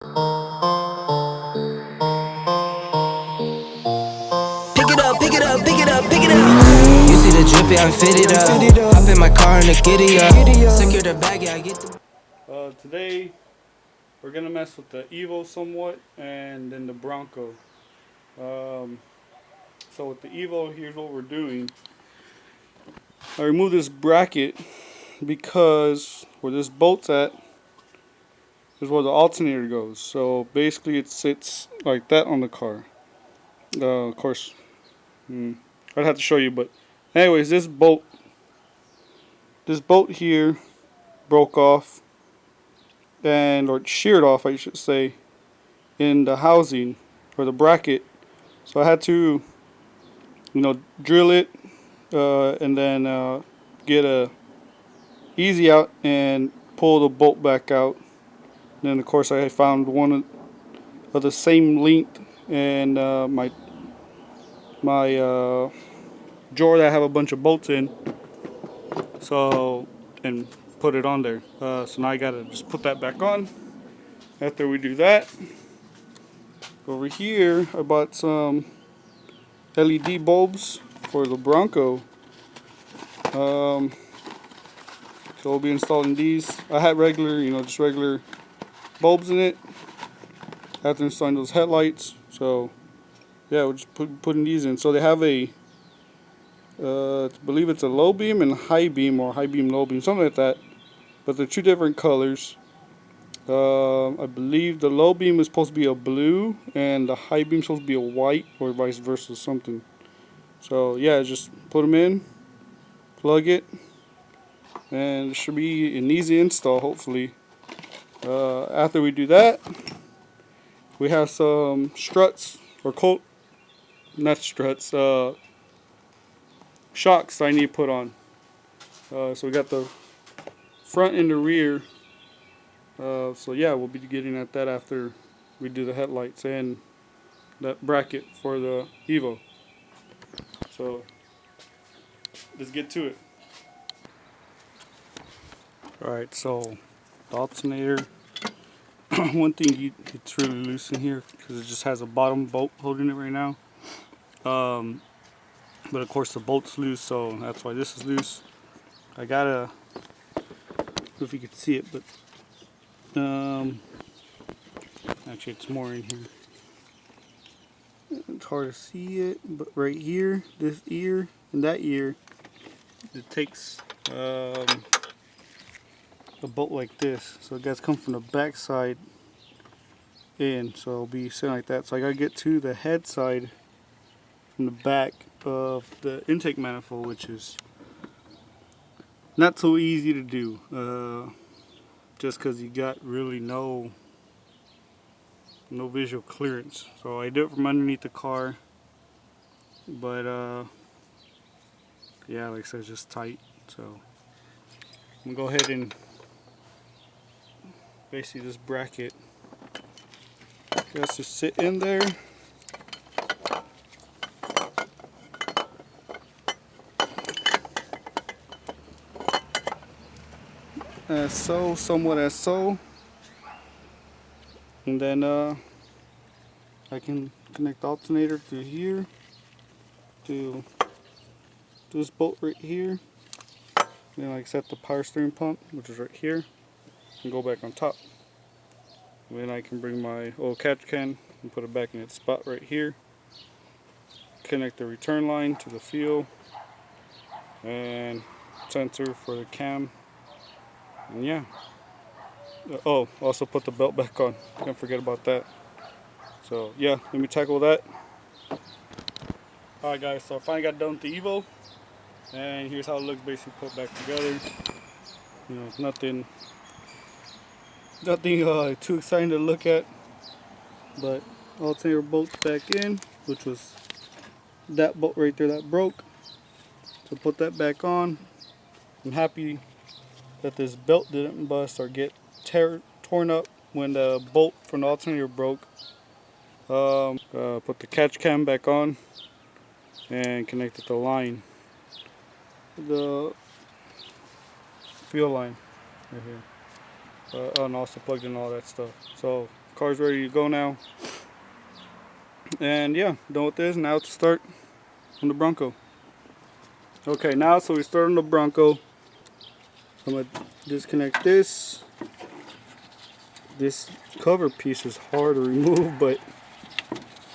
Pick it up, pick it up, pick it up, pick it up. You see the drippy, I'm fitted up. Hop in my car and the giddy up. Secure the bag, yeah, I get the. Today we're gonna mess with the Evo somewhat, and then the Bronco. So with the Evo, here's what we're doing. I removed this bracket because where this bolt's at is where the alternator goes. So basically, it sits like that on the car. Of course, I'd have to show you, but anyways, this bolt here broke off, and or sheared off, I should say, in the housing or the bracket. So I had to, drill it and then get a easy out and pull the bolt back out. And then of course I found one of the same length and my drawer that I have a bunch of bolts in. So and put it on there. So now I gotta just put that back on. After we do that, over here I bought some LED bulbs for the Bronco. So we'll be installing these. I had regular, just regular bulbs in it. After installing those headlights, so yeah, we're just putting these in. So they have a, I believe it's a low beam and high beam, or high beam low beam, something like that. But they're two different colors. I believe the low beam is supposed to be a blue, and the high beam is supposed to be a white, or vice versa, something. So yeah, just put them in, plug it, and it should be an easy install, hopefully. After we do that, we have some struts, or not struts, shocks I need to put on. So we got the front and the rear. So yeah, we'll be getting at that after we do the headlights and that bracket for the Evo. So let's get to it. Alright, so the alternator. One thing, it's really loose in here because it just has a bottom bolt holding it right now. But of course the bolt's loose, so that's why this is loose. I gotta, I don't know if you can see it, but actually it's more in here. It's hard to see it, but right here, this ear and that ear, it takes a bolt like this. So it guys come from the back side in, so it'll be sitting like that. So I gotta get to the head side from the back of the intake manifold, which is not so easy to do, just because you got really no visual clearance. So I do it from underneath the car, but yeah, like I said, it's just tight. So I'm gonna go ahead and basically this bracket has to sit in there. As so, somewhat as so, and then I can connect the alternator to here, to this bolt right here. Then I set the power steering pump, which is right here, and go back on top. And then I can bring my old catch can and put it back in its spot right here. Connect the return line to the fuel and sensor for the cam. And yeah. Oh, also put the belt back on. Can't forget about that. So yeah, let me tackle that. Alright guys, so I finally got done with the Evo. And here's how it looks basically put back together. Nothing too exciting to look at. But alternator bolts back in, which was that bolt right there that broke. So put that back on. I'm happy that this belt didn't bust or get torn up when the bolt from the alternator broke. Put the catch cam back on and connected the line, the fuel line right here, and also plugged in all that stuff. So Car's ready to go now. And yeah, done with this. Now to start on the Bronco. Okay, now so we start on the Bronco. I'm gonna disconnect this. This cover piece is hard to remove, but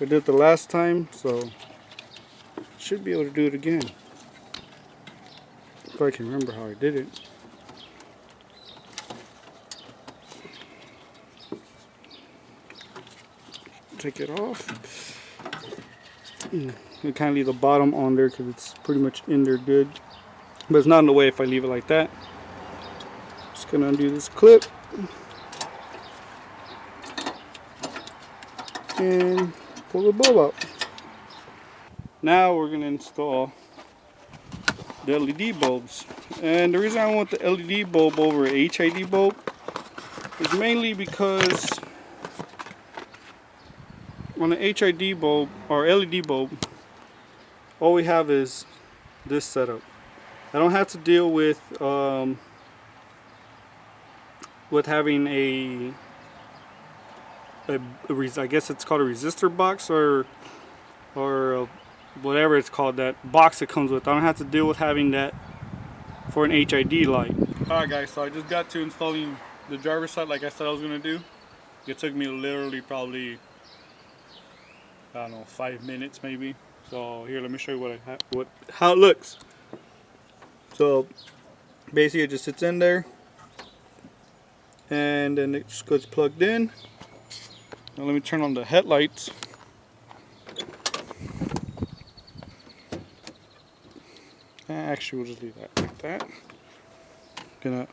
I did it the last time, so should be able to do it again. If I can remember how I did it. Take it off. You kind of leave the bottom on there because it's pretty much in there good, but it's not in the way if I leave it like that. Just gonna undo this clip and pull the bulb out. Now we're gonna install the LED bulbs, and the reason I want the LED bulb over HID bulb is mainly because on the HID bulb or LED bulb, all we have is this setup. I don't have to deal with having I guess it's called a resistor box or whatever it's called, that box it comes with. I don't have to deal with having that for an HID light. Alright guys, so I just got to installing the driver's side like I said I was gonna do. It took me literally probably, I don't know, 5 minutes maybe. So here, let me show you how it looks. So basically it just sits in there, and then it just gets plugged in. Now let me turn on the headlights. Actually, we'll just leave that like that. Gonna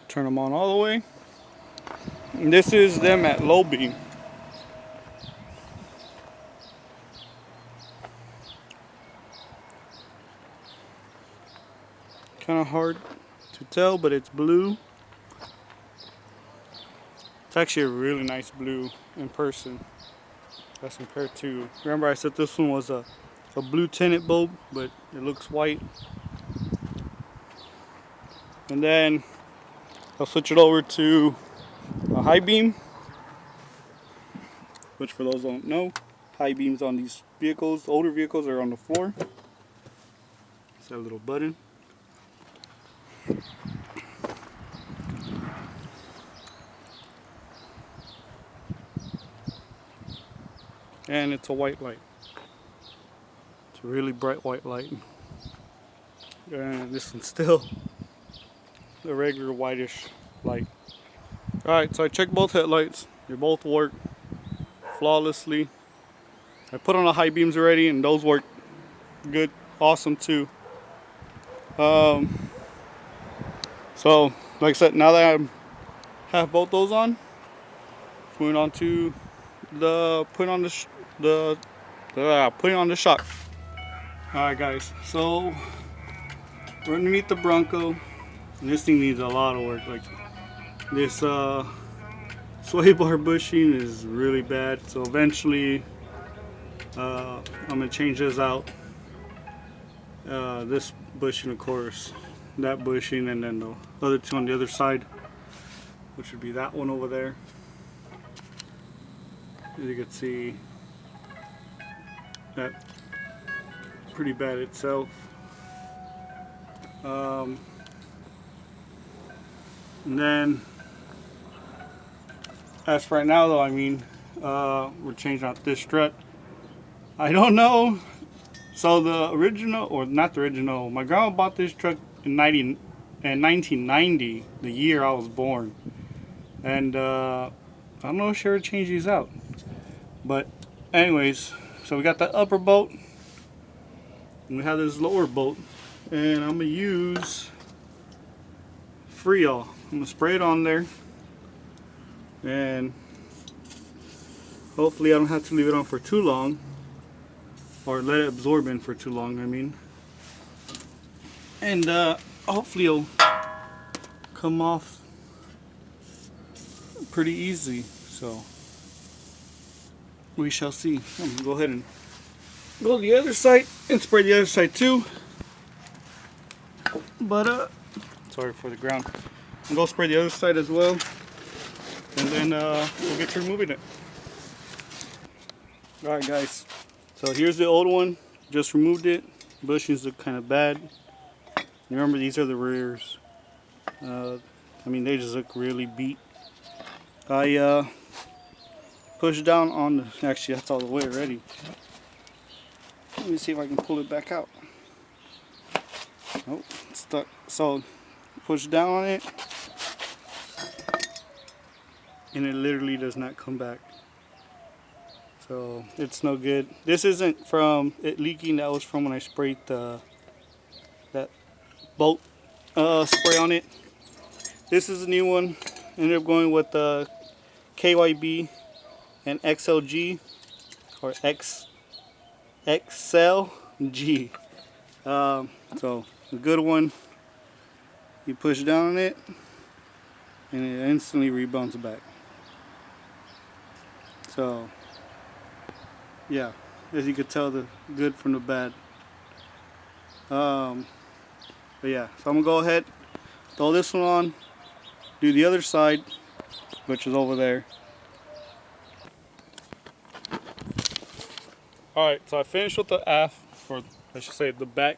turn them on all the way. And this is them at low beam. Kind of hard to tell, but it's blue. It's actually a really nice blue in person as compared to, remember I said this one was a blue tinted bulb, but it looks white. And then I'll switch it over to a high beam, which for those who don't know, high beams on these vehicles, the older vehicles, are on the floor. It's that little button. And it's a white light. It's a really bright white light. And this one's still a regular whitish light. Alright, so I checked both headlights. They both work flawlessly. I put on the high beams already, and those work good, awesome too. So, like I said, now that I have both those on, moving on to putting on the shock. Alright guys, so we're underneath the Bronco, and this thing needs a lot of work. Like this sway bar bushing is really bad, so eventually I'm gonna change this out. This bushing, of course, that bushing, and then the other two on the other side, which would be that one over there. As you can see, that's pretty bad itself. And then, as for right now though, I mean, we're changing out this strut. I don't know. So the original, or not the original, my grandma bought this truck in 1990, the year I was born. And I don't know if she ever changed these out. But anyways, so we got the upper bolt, and we have this lower bolt, and I'm gonna use Freol. I'm gonna spray it on there, and hopefully I don't have to leave it on for too long, or let it absorb in for too long, I mean. And hopefully it'll come off pretty easy, so we shall see. I'm gonna go ahead and go to the other side and spray the other side too. But sorry for the ground. I'm gonna go spray the other side as well, and then we'll get to removing it. Alright guys, so here's the old one, just removed it. Bushings look kind of bad. Remember, these are the rears. I mean, they just look really beat. I pushed down on the, actually that's all the way already. Let me see if I can pull it back out. Oh, it's stuck. So push down on it and it literally does not come back. So it's no good. This isn't from it leaking, that was from when I sprayed that bolt spray on it. This is a new one. Ended up going with the KYB and XLG or XLG. So a good one. You push down on it and it instantly rebounds back. So yeah, as you could tell, the good from the bad. But yeah, so I'm gonna go ahead, throw this one on, do the other side, which is over there. Alright, so I finished with the aft, or I should say the back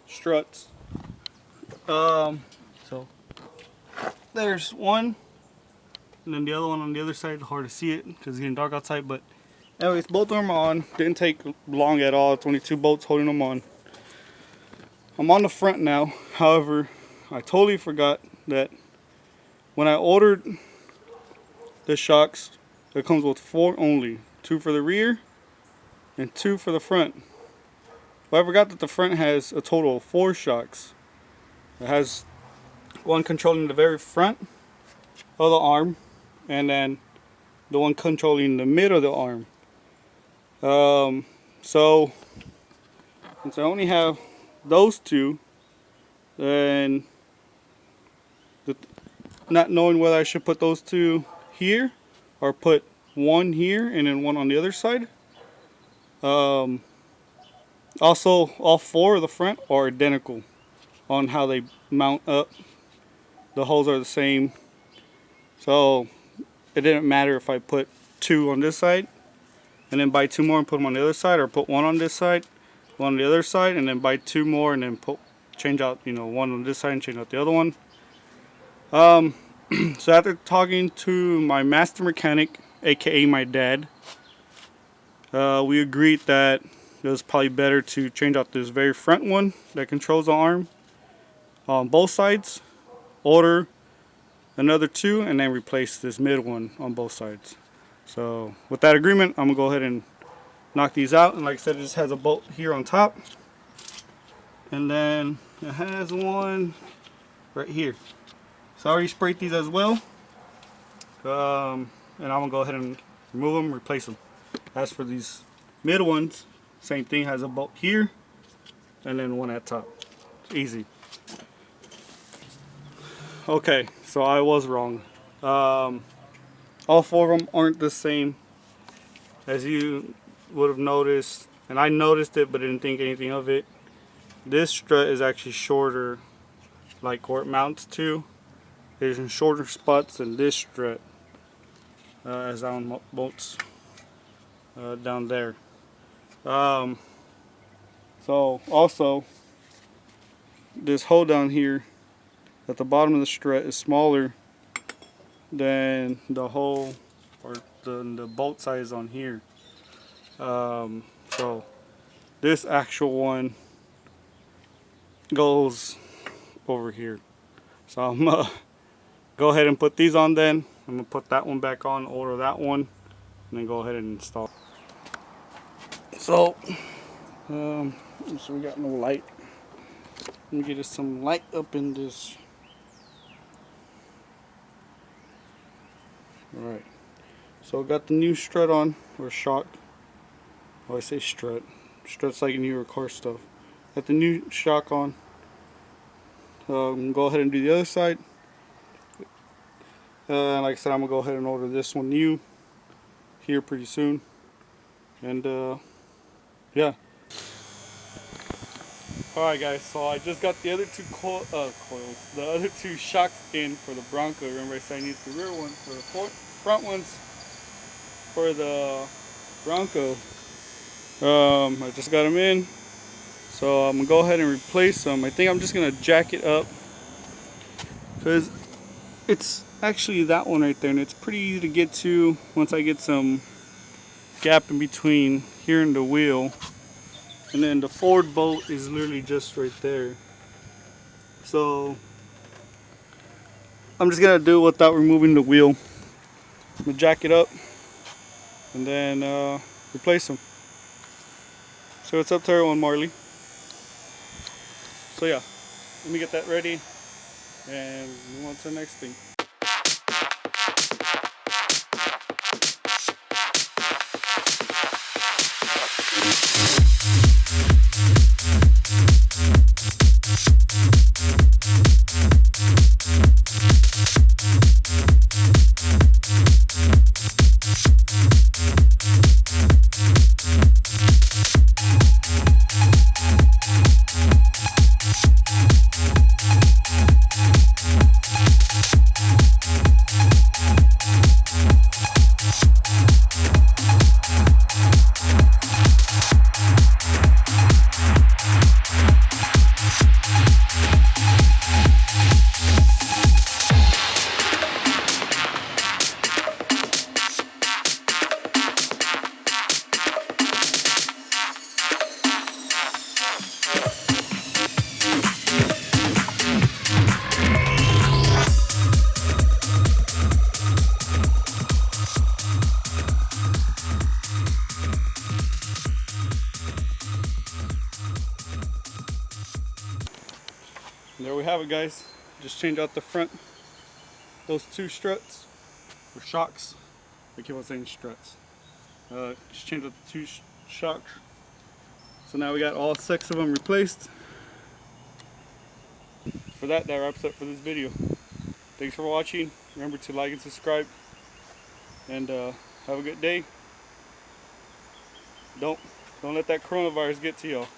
struts. So there's one, and then the other one on the other side. Hard to see it because it's getting dark outside, but anyways, both of them are on. Didn't take long at all. It's only 2 bolts holding them on. I'm on the front now. However, I totally forgot that when I ordered the shocks, it comes with 4 only. 2 for the rear and 2 for the front. But I forgot that the front has a total of 4 shocks. It has one controlling the very front of the arm, and then the one controlling the mid of the arm. So since I only have those 2, then not knowing whether I should put those 2 here or put one here and then one on the other side. Also, all 4 of the front are identical on how they mount up. The holes are the same, so it didn't matter if I put 2 on this side and then buy 2 more and put them on the other side, or put 1 on this side, 1 on the other side, and then buy 2 more and then change out, 1 on this side and change out the other one. So after talking to my master mechanic, aka my dad, we agreed that it was probably better to change out this very front one that controls the arm on both sides, order another 2, and then replace this mid one on both sides. So with that agreement, I'm gonna go ahead and knock these out. And like I said, it just has a bolt here on top, and then it has one right here. So I already sprayed these as well, and I'm gonna go ahead and remove them, replace them. As for these mid ones, same thing, has a bolt here and then one at top. It's easy. Okay, so I was wrong. All 4 of them aren't the same, as you would have noticed, and I noticed it but didn't think anything of it. This strut is actually shorter, like where it mounts to. There's some shorter spots than this strut, as on bolts down there. So also, this hole down here at the bottom of the strut is smaller than the hole or the bolt size on here. So this actual one goes over here. So I'm gonna go ahead and put these on then. I'm gonna put that one back on, order that one, and then go ahead and install. So we got no light. Let me get us some light up in this. Alright, so got the new strut on, or shock. Oh, I say strut. Strut's like newer car stuff. Got the new shock on. Go ahead and do the other side. Like I said, I'm gonna go ahead and order this one new here pretty soon. And yeah. Alright guys, so I just got the other 2 coils, the other 2 shocks in for the Bronco. Remember I said I need the rear one for the front ones for the Bronco. I just got them in, so I'm gonna go ahead and replace them. I think I'm just gonna jack it up because it's actually that one right there, and it's pretty easy to get to once I get some gap in between here and the wheel. And then the forward bolt is literally just right there. So I'm just gonna do it without removing the wheel. I'm gonna jack it up and then replace them. So it's up to everyone, Marley. So yeah, let me get that ready and move on to the next thing. And there we have it, guys. Just change out the front, those two struts, or shocks. I keep on saying struts. Just change out the two shocks. So now we got all 6 of them replaced. For that wraps up for this video. Thanks for watching. Remember to like and subscribe. And have a good day. Don't let that coronavirus get to y'all.